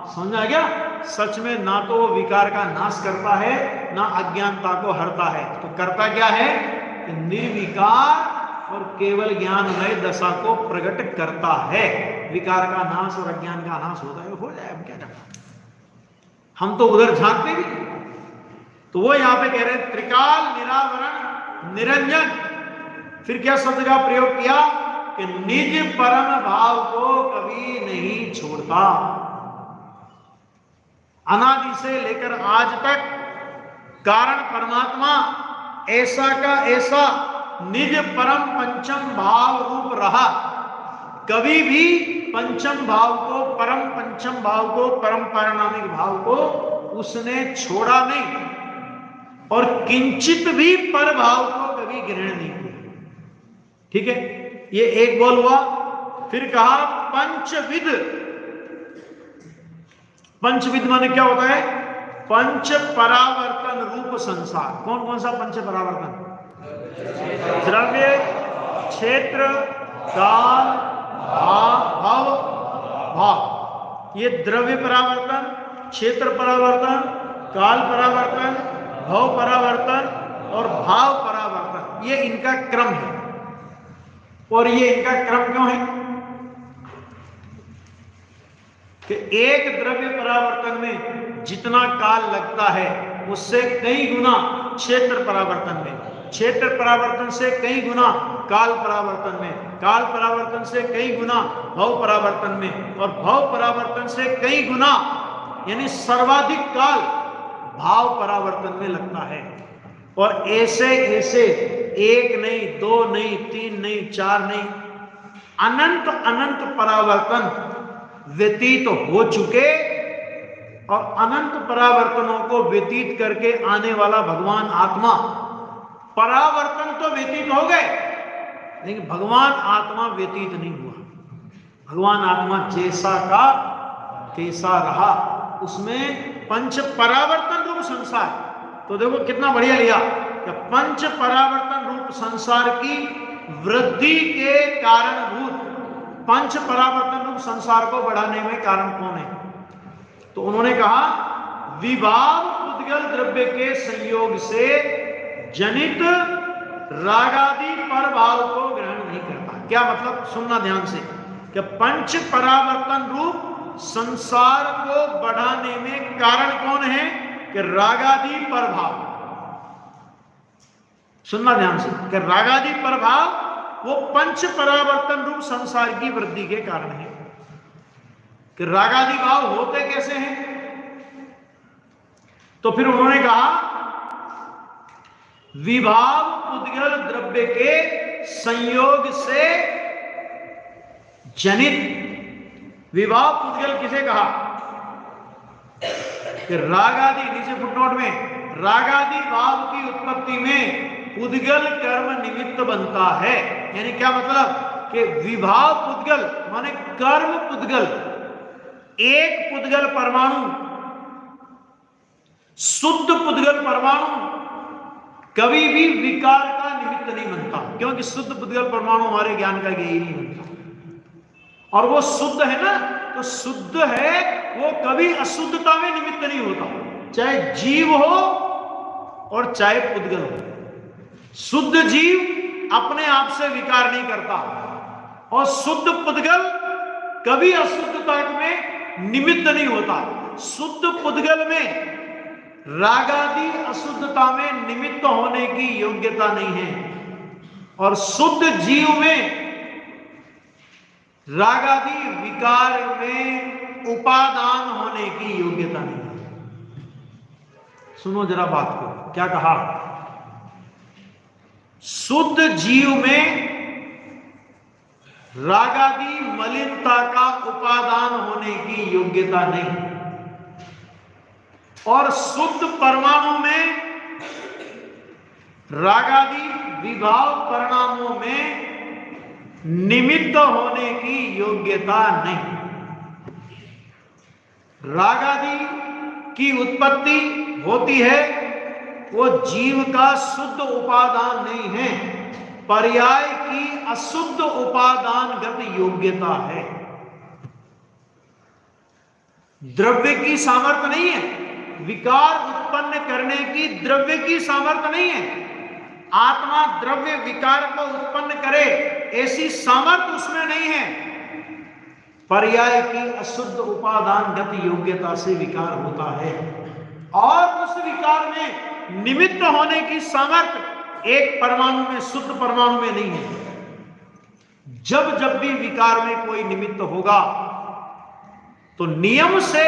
समझा गया? सच में ना तो वो विकार का नाश करता है, ना अज्ञानता को हरता है। तो करता क्या है? निर्विकार और केवल ज्ञानमय दशा को प्रकट करता है। विकार का नाश और अज्ञान का नाश होता है, हो जाए, हम क्या करना, हम तो उधर झांकते भी। तो वो यहां पे कह रहे हैं त्रिकाल निरावरण निरंजन। फिर क्या शब्द का प्रयोग किया कि निज परम भाव को कभी नहीं छोड़ता। अनादि से लेकर आज तक कारण परमात्मा ऐसा का ऐसा निज परम पंचम भाव रूप रहा। कभी भी पंचम भाव को, परम पंचम भाव को, परम पारिणामिक भाव को उसने छोड़ा नहीं, और किंचित भी पर भाव को कभी ग्रहण नहीं किया। ठीक है, ये एक बोल हुआ। फिर कहा पंचविद। पंचविद माने क्या होता है? पंच परावर्तन रूप संसार। कौन कौन सा पंच परावर्तन? द्रव्य, क्षेत्र, काल, भाव, भाव। ये द्रव्य परावर्तन, क्षेत्र परावर्तन, काल परावर्तन, भाव परावर्तन और भाव परावर्तन, ये इनका क्रम है। और ये इनका क्रम क्यों है? कि एक द्रव्य परावर्तन में जितना काल लगता है उससे कई गुना क्षेत्र परावर्तन में, क्षेत्र परावर्तन से कई गुना काल परावर्तन में, काल परावर्तन से कई गुना भाव परावर्तन में, और भाव परावर्तन से कई गुना यानी सर्वाधिक काल भाव परावर्तन में लगता है। और ऐसे ऐसे एक नहीं, दो नहीं, तीन नहीं, चार नहीं, अनंत अनंत परावर्तन व्यतीत हो चुके, और अनंत परावर्तनों को व्यतीत करके आने वाला भगवान आत्मा। परावर्तन तो व्यतीत हो गए, लेकिन भगवान आत्मा व्यतीत नहीं हुआ। भगवान आत्मा जैसा का तैसा रहा। उसमें पंच परावर्तन रूप संसार, तो देखो कितना बढ़िया लिया कि पंच परावर्तन रूप संसार की वृद्धि के कारणभूत, पंच परावर्तन रूप संसार को बढ़ाने में कारण कौन है? तो उन्होंने कहा विभाव उद्गल द्रव्य के संयोग से जनित रागादि पर भाव को ग्रहण नहीं करता। क्या मतलब? सुनना ध्यान से कि पंच परावर्तन रूप संसार को बढ़ाने में कारण कौन है? कि रागादि पर भाव। सुनना ध्यान से कि रागादि पर भाव वो पंच परावर्तन रूप संसार की वृद्धि के कारण है। कि रागादि भाव होते कैसे हैं? तो फिर उन्होंने कहा विभाव उद्गल द्रव्य के संयोग से जनित। विभाव उद्गल किसे कहा? कि रागादि, नीचे फुटनोट में, रागादि भाव की उत्पत्ति में उद्गल कर्म निमित्त बनता है। यानी क्या मतलब? कि विभाव पुद्गल माने कर्म पुद्गल। एक पुद्गल परमाणु, शुद्ध पुद्गल परमाणु कभी भी विकार का निमित्त नहीं बनता, क्योंकि शुद्ध पुद्गल परमाणु हमारे ज्ञान का ज्ञेय नहीं बनता। और वो शुद्ध है ना, तो शुद्ध है वो कभी अशुद्धता में निमित्त नहीं होता, चाहे जीव हो और चाहे पुद्गल हो। शुद्ध जीव अपने आप से विकार नहीं करता, और शुद्ध पुद्गल कभी अशुद्धता में निमित्त नहीं होता। शुद्ध पुद्गल में रागादि अशुद्धता में निमित्त होने की योग्यता नहीं है, और शुद्ध जीव में रागादि विकार में उपादान होने की योग्यता नहीं है। सुनो जरा बात को, क्या कहा? शुद्ध जीव में रागादि मलिनता का उपादान होने की योग्यता नहीं, और शुद्ध परमाणु में रागादि विभाव परिणामों में निमित्त होने की योग्यता नहीं। रागादि की उत्पत्ति होती है, वो जीव का शुद्ध उपादान नहीं है, पर्याय की अशुद्ध उपादानगत योग्यता है। द्रव्य की सामर्थ्य नहीं है, विकार उत्पन्न करने की द्रव्य की सामर्थ्य नहीं है। आत्मा द्रव्य विकार को उत्पन्न करे ऐसी सामर्थ्य उसमें नहीं है। पर्याय की अशुद्ध उपादानगत योग्यता से विकार होता है, और उस विकार में निमित्त होने की सामर्थ्य एक परमाणु में, शुद्ध परमाणु में नहीं है। जब जब भी विकार में कोई निमित्त होगा तो नियम से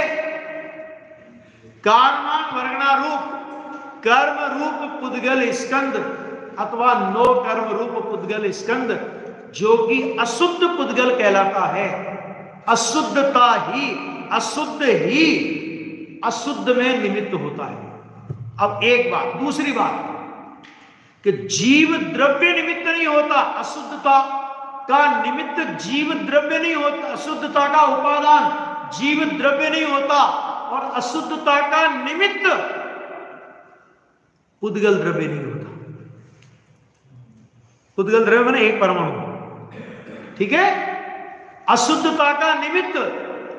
कारणान वर्गणा रूप कर्म रूप पुद्गल स्कंद अथवा नो कर्म रूप पुद्गल स्कंद, जो कि अशुद्ध पुद्गल कहलाता है, अशुद्धता ही अशुद्ध में निमित्त होता है। अब एक बात, दूसरी बात कि जीव द्रव्य निमित्त नहीं होता, अशुद्धता का निमित्त जीव द्रव्य नहीं होता, अशुद्धता का उपादान जीव द्रव्य नहीं होता, और अशुद्धता का निमित्त पुद्गल द्रव्य नहीं होता। पुद्गल द्रव्य माने एक परमाणु, ठीक है। अशुद्धता का निमित्त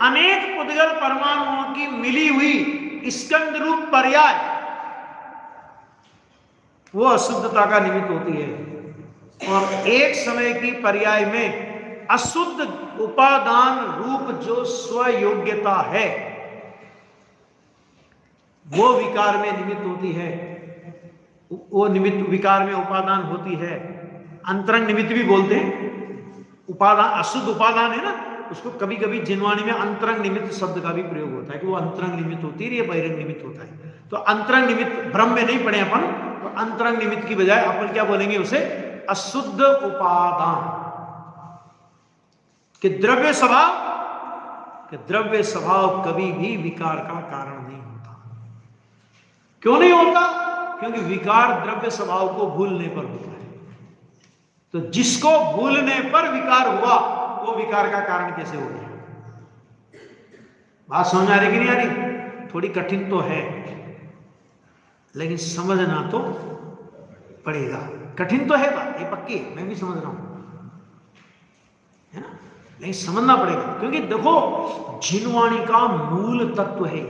अनेक पुद्गल परमाणुओं की मिली हुई स्कंद रूप पर्याय, वो अशुद्धता का निमित्त होती है। और एक समय की पर्याय में अशुद्ध उपादान रूप जो स्वयोग्यता है, वो विकार में निमित्त होती है, वो निमित्त विकार में उपादान होती है। अंतरंग निमित्त भी बोलते हैं, उपादान अशुद्ध उपादान है ना, उसको कभी कभी जिनवाणी में अंतरंग निमित्त शब्द का भी प्रयोग होता है कि वो अंतरंग निमित्त होती है, ये बहिरंग निमित्त होता है। तो अंतरंग निमित्त भ्रम में नहीं पड़े अपन, तो अंतरंग निमित्त की बजाय अपन क्या बोलेंगे उसे? अशुद्ध उपादान। कि द्रव्य स्वभाव कभी भी विकार का कारण नहीं होता। क्यों नहीं होता? क्योंकि विकार द्रव्य स्वभाव को भूलने पर होता है। तो जिसको भूलने पर विकार हुआ, वो विकार का कारण कैसे हो गया? बात समझ आ रही कि नहीं आ रही? थोड़ी कठिन तो है, लेकिन समझना तो पड़ेगा। कठिन तो है बात, ये पक्की है, मैं भी समझ रहा हूं, है ना, लेकिन समझना पड़ेगा। क्योंकि देखो, जिनवाणी का मूल तत्व है।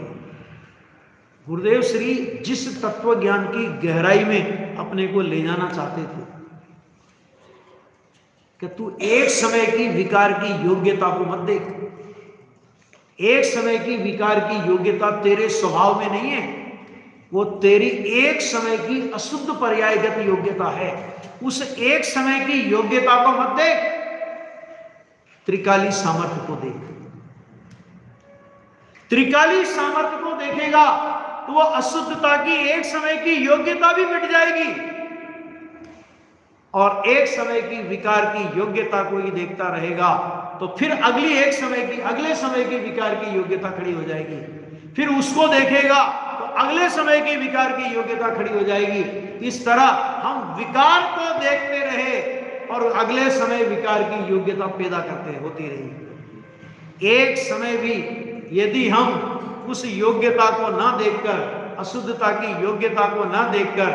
गुरुदेव श्री जिस तत्व ज्ञान की गहराई में अपने को ले जाना चाहते थे कि तू एक समय की विकार की योग्यता को मत देख, एक समय की विकार की योग्यता तेरे स्वभाव में नहीं है, वो तेरी एक समय की अशुद्ध पर्यायगत योग्यता है। उस एक समय की योग्यता को मत देख, त्रिकाली सामर्थ्य को देख। त्रिकाली सामर्थ्य को देखेगा तो वो अशुद्धता की एक समय की योग्यता भी मिट जाएगी, और एक समय की विकार की योग्यता को ही देखता रहेगा तो फिर अगले समय की विकार की योग्यता खड़ी हो जाएगी। फिर उसको देखेगा तो अगले समय की विकार की योग्यता खड़ी हो जाएगी। इस तरह हम विकार को देखते रहे और अगले समय विकार की योग्यता पैदा होती रही। एक समय भी यदि हम उस योग्यता को ना देखकर, अशुद्धता की योग्यता को ना देखकर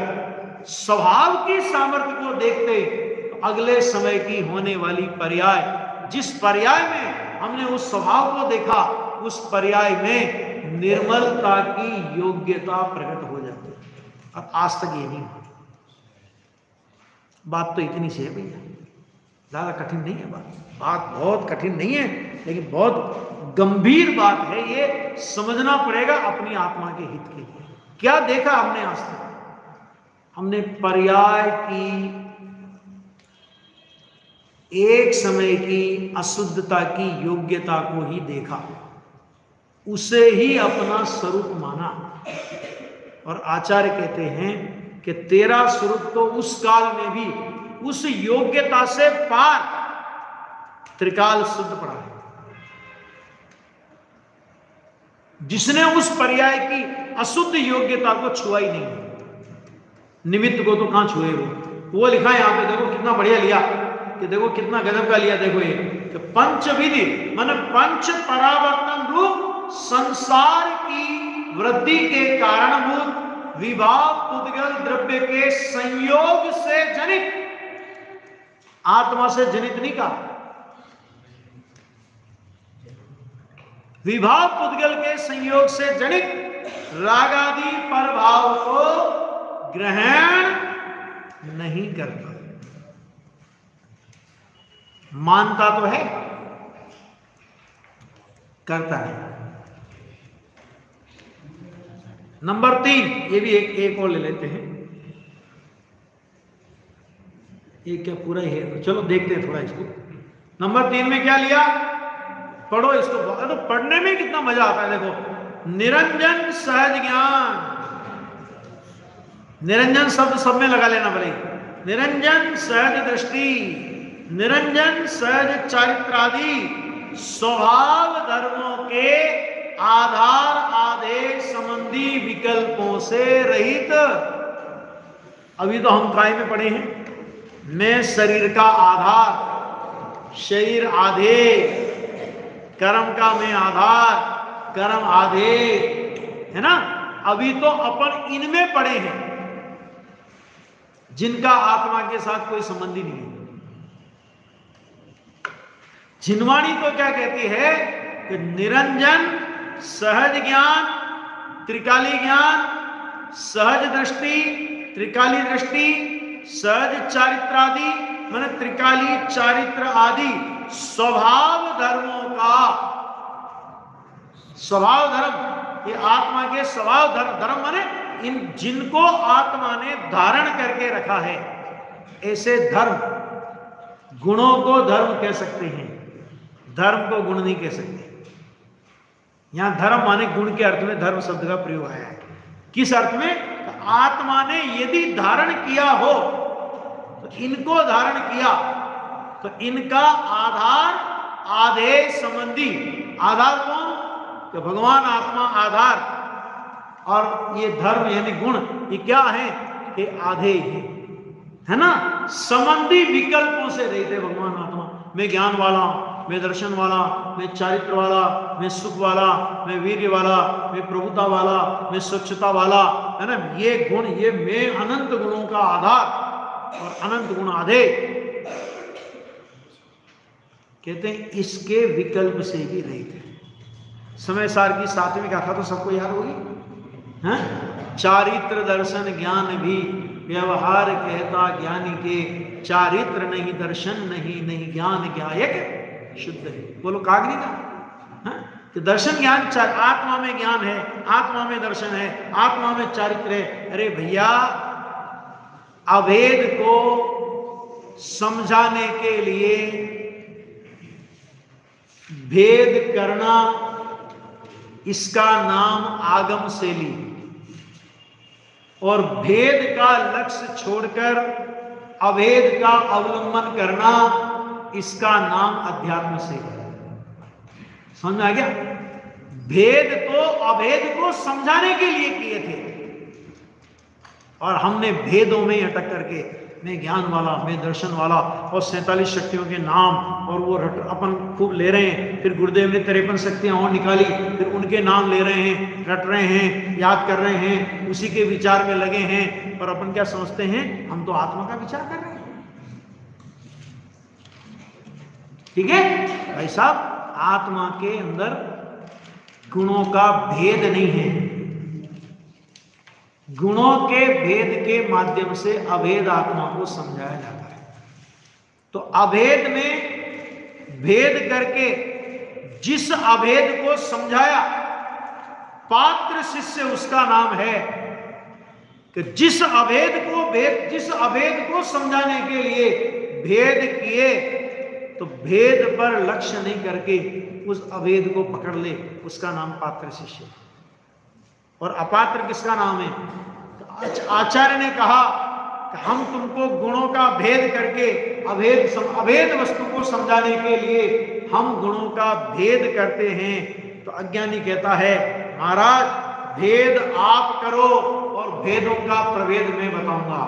स्वभाव की सामर्थ्य को देखते, तो अगले समय की होने वाली पर्याय, जिस पर्याय में हमने उस स्वभाव को देखा, उस पर्याय में निर्मलता की योग्यता प्रकट हो जाती है। और आज तक ये नहीं हुआ। बात तो इतनी सी है भैया, ज्यादा कठिन नहीं है बात बहुत कठिन नहीं है, लेकिन बहुत गंभीर बात है। ये समझना पड़ेगा अपनी आत्मा के हित के लिए। क्या देखा हमने आज तक? हमने पर्याय की एक समय की अशुद्धता की योग्यता को ही देखा, उसे ही अपना स्वरूप माना। और आचार्य कहते हैं कि तेरा स्वरूप तो उस काल में भी उस योग्यता से पार त्रिकाल शुद्ध पड़ा है, जिसने उस पर्याय की अशुद्ध योग्यता को छुआ ही नहीं। निमित्त को तो कहां छुए वो लिखा है यहां पे, देखो कितना बढ़िया लिया, कि देखो कितना गजब का लिया। देखो ये कि पंचविधि मान पंच परावर्तन रूप संसार की वृद्धि के कारणभूत विभाव पुद्गल द्रव्य के संयोग से जनित, आत्मा से जनित नहीं कहा, विभाव पुद्गल के संयोग से जनित रागादि प्रभाव को ग्रहण नहीं करता। मानता तो है, करता है। नंबर 3, ये भी एक और ले लेते हैं। ये क्या पूरा ही है, तो चलो देखते हैं थोड़ा इसको। नंबर 3 में क्या लिया, पढ़ो इसको, तो पढ़ने में कितना मजा आता है। देखो, निरंजन सहज ज्ञान, निरंजन शब्द सब में लगा लेना भले, निरंजन सहज दृष्टि, निरंजन सहज चारित्रादि स्वभाव धर्मों के आधार आदेश संबंधी विकल्पों से रहित। अभी तो हम काय में पढ़े हैं, मैं शरीर का आधार, शरीर आधे, कर्म का मैं आधार, कर्म आधे, है ना। अभी तो अपन इनमें पढ़े हैं जिनका आत्मा के साथ कोई संबंध ही नहीं है। जिनवाणी तो क्या कहती है कि निरंजन सहज ज्ञान, त्रिकाली ज्ञान, सहज दृष्टि, त्रिकाली दृष्टि, सहज चारित्रादि माने त्रिकाली चारित्र आदि स्वभाव धर्मों का, स्वभाव धर्म, ये आत्मा के स्वभाव धर्म माने इन जिनको आत्मा ने धारण करके रखा है, ऐसे धर्म, गुणों को धर्म कह सकते हैं, धर्म को गुण नहीं कह सकते। यहां धर्म माने गुण के अर्थ में धर्म शब्द का प्रयोग आया है। किस अर्थ में, आत्मा ने यदि धारण किया हो, तो इनको धारण किया, तो इनका आधार आदेश संबंधी, आधार कौन, कि भगवान आत्मा आधार, और ये धर्म यानी गुण, ये क्या है, ये आधे है ना, संबंधी विकल्पों से रहित है भगवान आत्मा। मैं ज्ञान वाला, मैं दर्शन वाला, मैं चारित्र वाला, मैं सुख वाला, मैं वीर्य वाला, मैं प्रभुता वाला, मैं स्वच्छता वाला, है ना। ये गुण, ये मैं अनंत गुणों का आधार और अनंत गुण आधे, कहते हैं इसके विकल्प से भी रहित है। समय सार की 7वीं गाथा तो सबको याद होगी, हैं? चारित्र दर्शन ज्ञान भी व्यवहार कहता ज्ञानी के, चारित्र नहीं दर्शन नहीं, नहीं ज्ञान ज्ञायक शुद्ध है। बोलो कागनी का, कि दर्शन ज्ञान, आत्मा में ज्ञान है, आत्मा में दर्शन है, आत्मा में चारित्र है। अरे भैया, अभेद को समझाने के लिए भेद करना, इसका नाम आगम से ली, और भेद का लक्ष्य छोड़कर अभेद का अवलंबन करना, इसका नाम अध्यात्म से। समझ आ गया? भेद तो अभेद को समझाने के लिए किए थे, और हमने भेदों में अटक करके मैं ज्ञान वाला, मैं दर्शन वाला, और 47 शक्तियों के नाम, और वो अपन खूब ले रहे हैं। फिर गुरुदेव ने 53 शक्तियां और निकाली, फिर उनके नाम ले रहे हैं, रट रहे हैं, याद कर रहे हैं, उसी के विचार में लगे हैं। और अपन क्या समझते हैं, हम तो आत्मा का विचार कर रहे हैं। ठीक है भाई साहब, आत्मा के अंदर गुणों का भेद नहीं है। गुणों के भेद के माध्यम से अभेद आत्मा को समझाया जाता है। तो अभेद में भेद करके जिस अभेद को समझाया, पात्र शिष्य उसका नाम है। कि जिस अभेद को समझाने के लिए भेद किए, तो भेद पर लक्ष्य नहीं करके उस अभेद को पकड़ ले, उसका नाम पात्र शिष्य। और अपात्र किसका नाम है? तो आचार्य ने कहा कि हम तुमको गुणों का भेद करके अभेद वस्तु को समझाने के लिए हम गुणों का भेद करते हैं। तो अज्ञानी कहता है महाराज भेद आप करो और भेदों का प्रभेद मैं बताऊंगा।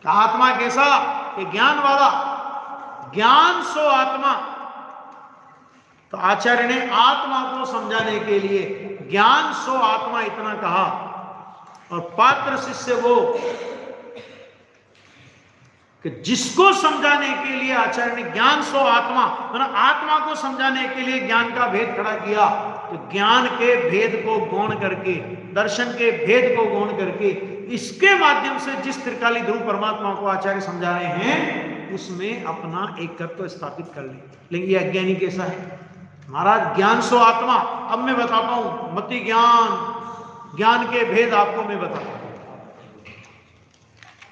आत्मा कैसा? कि ज्ञान वाला, ज्ञान सो आत्मा। तो आचार्य ने आत्मा को समझाने के लिए ज्ञान सो आत्मा इतना कहा, और पात्र शिष्य वो कि जिसको समझाने के लिए आचार्य ने ज्ञान सो आत्मा, मतलब आत्मा को समझाने के लिए ज्ञान का भेद खड़ा किया। तो ज्ञान के भेद को गौण करके, दर्शन के भेद को गौण करके, इसके माध्यम से जिस त्रिकाली ध्रुव परमात्मा को आचार्य समझा रहे हैं उसमें अपना एकत्व स्थापित कर ले। लेकिन ये अज्ञानी कैसा है? महाराज ज्ञान सो आत्मा। अब मैं बताता हूं मति ज्ञान के भेद आपको मैं बताता हूं।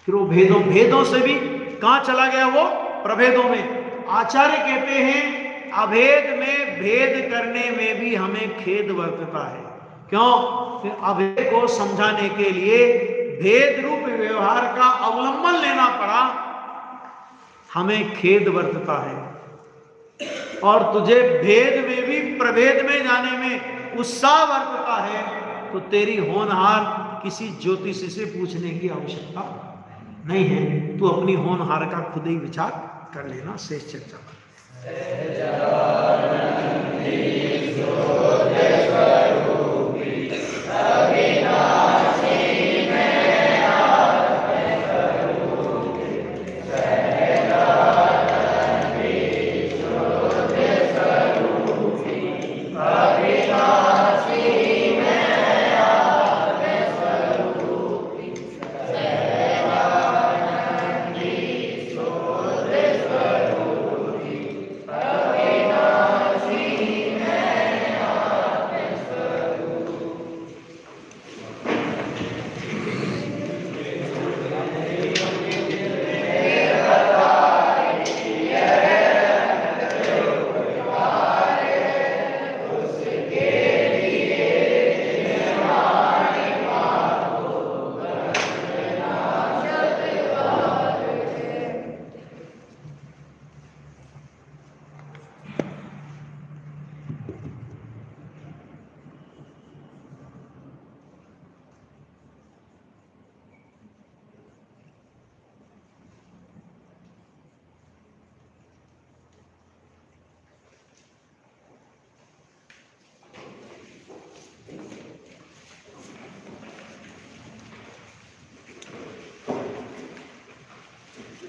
फिर वो भेदों से भी कहां चला गया? वो प्रभेदों में। आचार्य कहते हैं अभेद में भेद करने में भी हमें खेद वर्तता है। क्यों? फिर अभेद को समझाने के लिए भेद रूप व्यवहार का अवलंबन लेना पड़ा, हमें खेद वर्तता है। और तुझे भेद में भी प्रभेद में जाने में उत्साह वर्तता है, तो तेरी होनहार किसी ज्योतिषी से पूछने की आवश्यकता नहीं है। तू अपनी होनहार का खुद ही विचार कर लेना। शेष चर्चा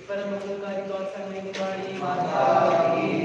परम मंगलकारी गौर करने की वाणी माता की